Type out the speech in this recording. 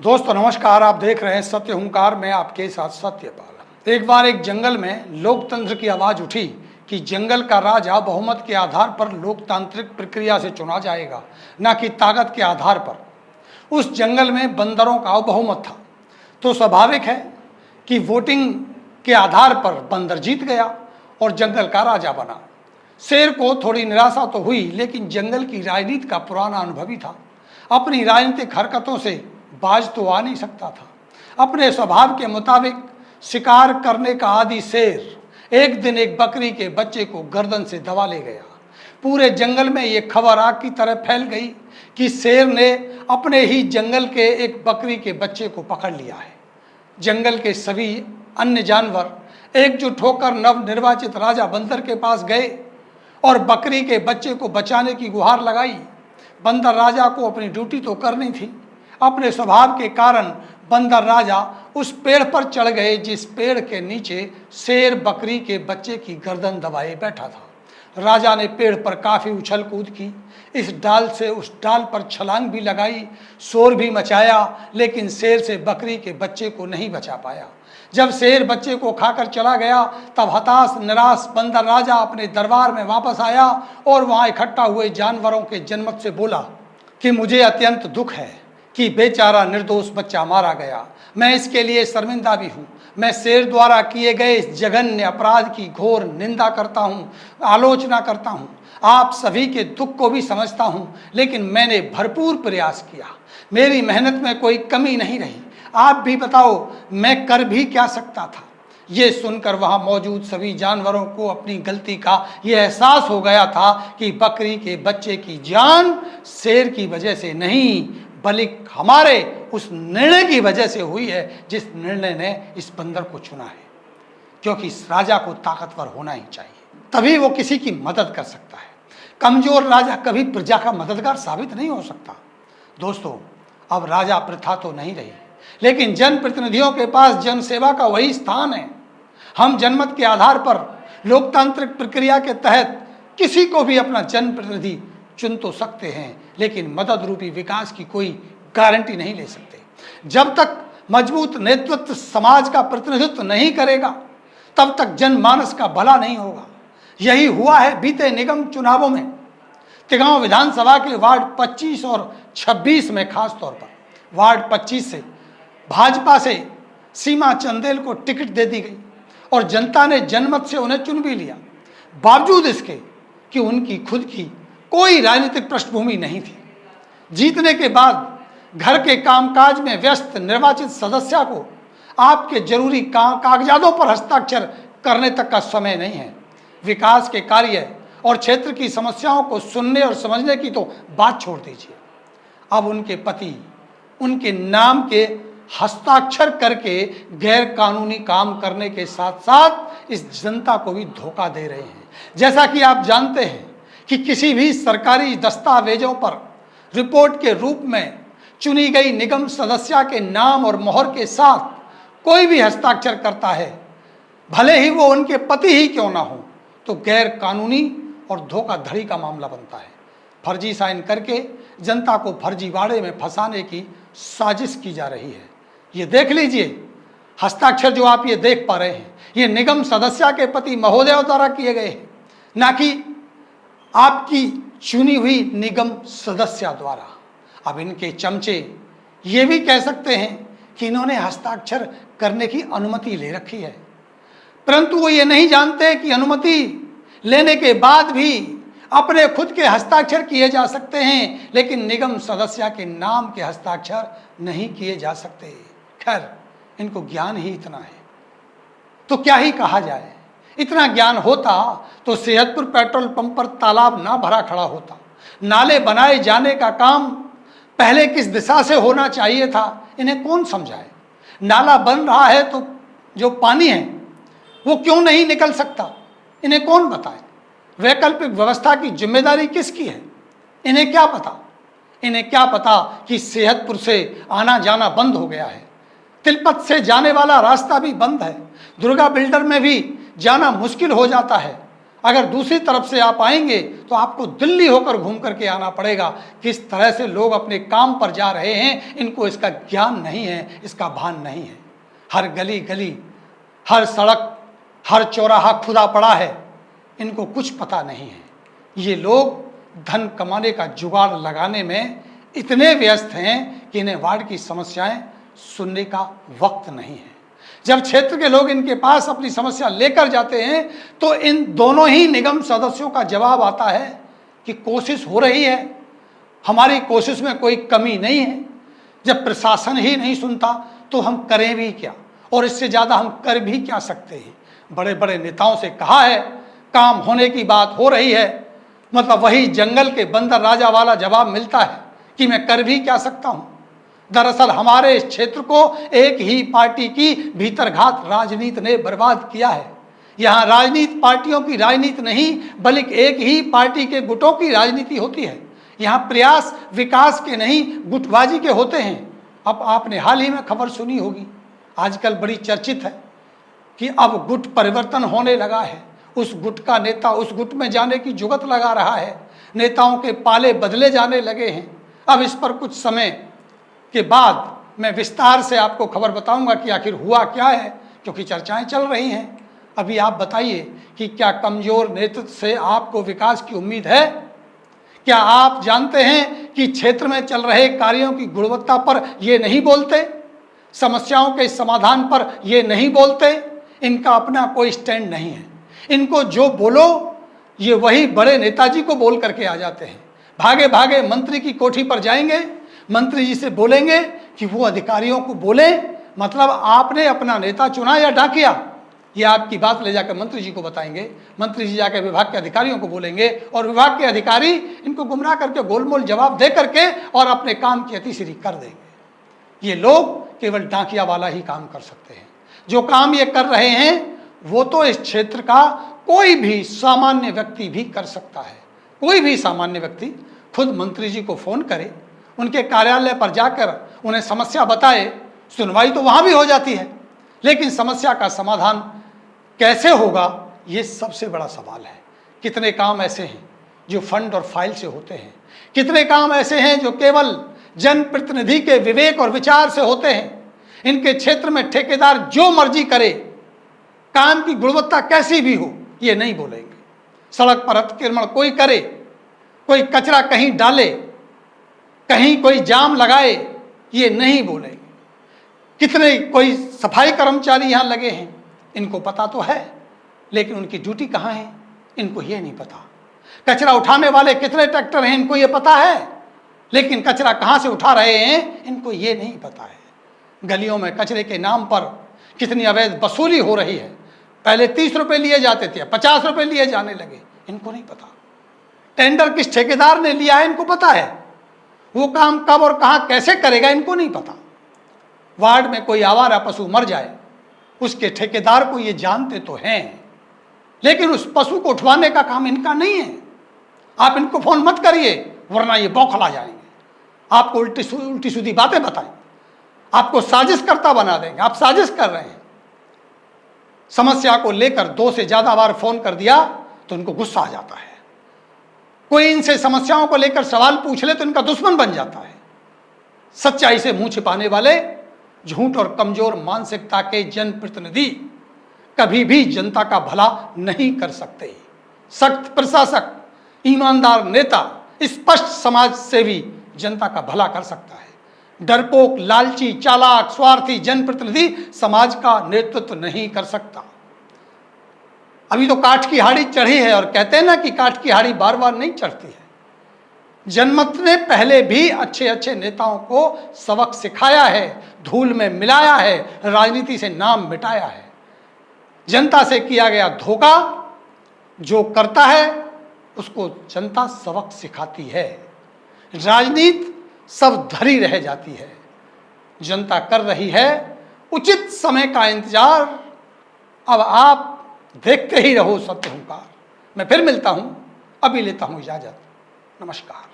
दोस्तों नमस्कार, आप देख रहे हैं सत्य हुंकार में आपके साथ सत्यपाल। एक बार एक जंगल में लोकतंत्र की आवाज उठी कि जंगल का राजा बहुमत के आधार पर लोकतांत्रिक प्रक्रिया से चुना जाएगा, न कि ताकत के आधार पर। उस जंगल में बंदरों का बहुमत था, तो स्वाभाविक है कि वोटिंग के आधार पर बंदर जीत गया और जंगल का राजा बना। शेर को थोड़ी निराशा तो हुई, लेकिन जंगल की राजनीति का पुराना अनुभवी था। अपनी राजनीतिक हरकतों से बाज तो आ नहीं सकता था। अपने स्वभाव के मुताबिक शिकार करने का आदी शेर एक दिन एक बकरी के बच्चे को गर्दन से दबा ले गया। पूरे जंगल में ये खबर आग की तरह फैल गई कि शेर ने अपने ही जंगल के एक बकरी के बच्चे को पकड़ लिया है। जंगल के सभी अन्य जानवर एकजुट होकर नवनिर्वाचित राजा बंदर के पास गए और बकरी के बच्चे को बचाने की गुहार लगाई। बंदर राजा को अपनी ड्यूटी तो करनी थी। अपने स्वभाव के कारण बंदर राजा उस पेड़ पर चढ़ गए जिस पेड़ के नीचे शेर बकरी के बच्चे की गर्दन दबाए बैठा था। राजा ने पेड़ पर काफ़ी उछल कूद की, इस डाल से उस डाल पर छलांग भी लगाई, शोर भी मचाया, लेकिन शेर से बकरी के बच्चे को नहीं बचा पाया। जब शेर बच्चे को खाकर चला गया, तब हताश निराश बंदर राजा अपने दरबार में वापस आया और वहाँ इकट्ठा हुए जानवरों के जनमत से बोला कि मुझे अत्यंत दुख है कि बेचारा निर्दोष बच्चा मारा गया। मैं इसके लिए शर्मिंदा भी हूँ। मैं शेर द्वारा किए गए इस जघन्य अपराध की घोर निंदा करता हूँ, आलोचना करता हूँ। आप सभी के दुख को भी समझता हूँ, लेकिन मैंने भरपूर प्रयास किया। मेरी मेहनत में कोई कमी नहीं रही। आप भी बताओ मैं कर भी क्या सकता था। ये सुनकर वहाँ मौजूद सभी जानवरों को अपनी गलती का ये एहसास हो गया था कि बकरी के बच्चे की जान शेर की वजह से नहीं, बल्कि हमारे उस निर्णय की वजह से हुई है जिस निर्णय ने इस बंदर को चुना है। क्योंकि इस राजा को ताकतवर होना ही चाहिए, तभी वो किसी की मदद कर सकता है। कमजोर राजा कभी प्रजा का मददगार साबित नहीं हो सकता। दोस्तों, अब राजा प्रथा तो नहीं रही, लेकिन जनप्रतिनिधियों के पास जनसेवा का वही स्थान है। हम जनमत के आधार पर लोकतांत्रिक प्रक्रिया के तहत किसी को भी अपना जनप्रतिनिधि चुन तो सकते हैं, लेकिन मदद रूपी विकास की कोई गारंटी नहीं ले सकते। जब तक मजबूत नेतृत्व समाज का प्रतिनिधित्व नहीं करेगा, तब तक जनमानस का भला नहीं होगा। यही हुआ है बीते निगम चुनावों में। तिगांव विधानसभा के वार्ड 25 और 26 में, खास तौर पर वार्ड 25 से भाजपा से सीमा चंदेल को टिकट दे दी गई और जनता ने जनमत से उन्हें चुन भी लिया, बावजूद इसके कि उनकी खुद की कोई राजनीतिक पृष्ठभूमि नहीं थी। जीतने के बाद घर के कामकाज में व्यस्त निर्वाचित सदस्य को आपके जरूरी कागजातों पर हस्ताक्षर करने तक का समय नहीं है। विकास के कार्य और क्षेत्र की समस्याओं को सुनने और समझने की तो बात छोड़ दीजिए। अब उनके पति उनके नाम के हस्ताक्षर करके गैर कानूनी काम करने के साथ साथ इस जनता को भी धोखा दे रहे हैं। जैसा कि आप जानते हैं कि किसी भी सरकारी दस्तावेजों पर रिपोर्ट के रूप में चुनी गई निगम सदस्य के नाम और मोहर के साथ कोई भी हस्ताक्षर करता है, भले ही वो उनके पति ही क्यों ना हो, तो गैर कानूनी और धोखाधड़ी का मामला बनता है। फर्जी साइन करके जनता को फर्जीवाड़े में फंसाने की साजिश की जा रही है। ये देख लीजिए, हस्ताक्षर जो आप ये देख पा रहे हैं, ये निगम सदस्य के पति महोदय द्वारा किए गए हैं, ना कि आपकी चुनी हुई निगम सदस्य द्वारा। अब इनके चमचे ये भी कह सकते हैं कि इन्होंने हस्ताक्षर करने की अनुमति ले रखी है, परंतु वो ये नहीं जानते कि अनुमति लेने के बाद भी अपने खुद के हस्ताक्षर किए जा सकते हैं, लेकिन निगम सदस्य के नाम के हस्ताक्षर नहीं किए जा सकते। खैर, इनको ज्ञान ही इतना है, तो क्या ही कहा जाए। इतना ज्ञान होता तो सेहतपुर पेट्रोल पंप पर तालाब ना भरा खड़ा होता। नाले बनाए जाने का काम पहले किस दिशा से होना चाहिए था, इन्हें कौन समझाए। नाला बन रहा है तो जो पानी है वो क्यों नहीं निकल सकता, इन्हें कौन बताए। वैकल्पिक व्यवस्था की जिम्मेदारी किसकी है, इन्हें क्या पता। इन्हें क्या पता कि सेहतपुर से आना जाना बंद हो गया है, तिलपत से जाने वाला रास्ता भी बंद है, दुर्गा बिल्डर में भी जाना मुश्किल हो जाता है। अगर दूसरी तरफ से आप आएंगे तो आपको दिल्ली होकर घूम करके आना पड़ेगा। किस तरह से लोग अपने काम पर जा रहे हैं, इनको इसका ज्ञान नहीं है, इसका भान नहीं है। हर गली गली, हर सड़क, हर चौराहा खुदा पड़ा है, इनको कुछ पता नहीं है। ये लोग धन कमाने का जुगाड़ लगाने में इतने व्यस्त हैं कि इन्हें वार्ड की समस्याएं सुनने का वक्त नहीं है। जब क्षेत्र के लोग इनके पास अपनी समस्या लेकर जाते हैं तो इन दोनों ही निगम सदस्यों का जवाब आता है कि कोशिश हो रही है, हमारी कोशिश में कोई कमी नहीं है। जब प्रशासन ही नहीं सुनता तो हम करें भी क्या, और इससे ज़्यादा हम कर भी क्या सकते हैं। बड़े बड़े नेताओं से कहा है, काम होने की बात हो रही है, मतलब वही जंगल के बंदर राजा वाला जवाब मिलता है कि मैं कर भी क्या सकता हूँ। दरअसल हमारे इस क्षेत्र को एक ही पार्टी की भीतरघात राजनीति ने बर्बाद किया है। यहाँ राजनीति पार्टियों की राजनीति नहीं, बल्कि एक ही पार्टी के गुटों की राजनीति होती है। यहाँ प्रयास विकास के नहीं, गुटबाजी के होते हैं। अब आपने हाल ही में खबर सुनी होगी, आजकल बड़ी चर्चित है कि अब गुट परिवर्तन होने लगा है। उस गुट का नेता उस गुट में जाने की जुगत लगा रहा है, नेताओं के पाले बदले जाने लगे हैं। अब इस पर कुछ समय के बाद मैं विस्तार से आपको खबर बताऊंगा कि आखिर हुआ क्या है, क्योंकि चर्चाएं चल रही हैं। अभी आप बताइए कि क्या कमजोर नेतृत्व से आपको विकास की उम्मीद है? क्या आप जानते हैं कि क्षेत्र में चल रहे कार्यों की गुणवत्ता पर ये नहीं बोलते, समस्याओं के समाधान पर ये नहीं बोलते? इनका अपना कोई स्टैंड नहीं है। इनको जो बोलो ये वही बड़े नेताजी को बोल करके आ जाते हैं। भागे भागे मंत्री की कोठी पर जाएंगे, मंत्री जी से बोलेंगे कि वो अधिकारियों को बोले, मतलब आपने अपना नेता चुना या डाकिया। ये आपकी बात ले जाकर मंत्री जी को बताएंगे, मंत्री जी जाकर विभाग के अधिकारियों को बोलेंगे और विभाग के अधिकारी इनको गुमराह करके गोलमोल जवाब दे करके और अपने काम की अतिश्री कर देंगे। ये लोग केवल डाकिया वाला ही काम कर सकते हैं। जो काम ये कर रहे हैं वो तो इस क्षेत्र का कोई भी सामान्य व्यक्ति भी कर सकता है। कोई भी सामान्य व्यक्ति खुद मंत्री जी को फोन करे, उनके कार्यालय पर जाकर उन्हें समस्या बताए, सुनवाई तो वहाँ भी हो जाती है, लेकिन समस्या का समाधान कैसे होगा ये सबसे बड़ा सवाल है। कितने काम ऐसे हैं जो फंड और फाइल से होते हैं, कितने काम ऐसे हैं जो केवल जनप्रतिनिधि के विवेक और विचार से होते हैं। इनके क्षेत्र में ठेकेदार जो मर्जी करे, काम की गुणवत्ता कैसी भी हो, ये नहीं बोलेंगे। सड़क पर अतिक्रमण कोई करे, कोई कचरा कहीं डाले, कहीं कोई जाम लगाए, ये नहीं बोलेंगे। कितने कोई सफाई कर्मचारी यहाँ लगे हैं, इनको पता तो है, लेकिन उनकी ड्यूटी कहाँ है इनको ये नहीं पता। कचरा उठाने वाले कितने ट्रैक्टर हैं इनको ये पता है, लेकिन कचरा कहाँ से उठा रहे हैं इनको ये नहीं पता है। गलियों में कचरे के नाम पर कितनी अवैध वसूली हो रही है। पहले 30 रुपये लिए जाते थे, 50 रुपये लिए जाने लगे, इनको नहीं पता। टेंडर किस ठेकेदार ने लिया है इनको पता है, वो काम कब और कहाँ कैसे करेगा इनको नहीं पता। वार्ड में कोई आवारा पशु मर जाए, उसके ठेकेदार को ये जानते तो हैं, लेकिन उस पशु को उठवाने का काम इनका नहीं है। आप इनको फोन मत करिए वरना ये बौखला जाएंगे, आपको उल्टी सीधी बातें बताएं, आपको साजिश करता बना देंगे। आप साजिश कर रहे हैं। समस्या को लेकर 2 से ज़्यादा बार फोन कर दिया तो इनको गुस्सा आ जाता है। कोई इनसे समस्याओं को लेकर सवाल पूछ ले तो इनका दुश्मन बन जाता है। सच्चाई से मुंह छिपाने वाले, झूठ और कमजोर मानसिकता के जनप्रतिनिधि कभी भी जनता का भला नहीं कर सकते। सख्त प्रशासक, ईमानदार नेता, स्पष्ट समाज सेवी जनता का भला कर सकता है। डरपोक, लालची, चालाक, स्वार्थी जनप्रतिनिधि समाज का नेतृत्व नहीं कर सकता। अभी तो काठ की हाड़ी चढ़ी है और कहते हैं ना कि काठ की हाड़ी बार बार नहीं चढ़ती है। जनमत ने पहले भी अच्छे अच्छे नेताओं को सबक सिखाया है, धूल में मिलाया है, राजनीति से नाम मिटाया है। जनता से किया गया धोखा जो करता है उसको जनता सबक सिखाती है। राजनीति सब धरी रह जाती है। जनता कर रही है उचित समय का इंतजार। अब आप देखते ही रहो सत्य हुंकार। मैं फिर मिलता हूं, अभी लेता हूं इजाजत। नमस्कार।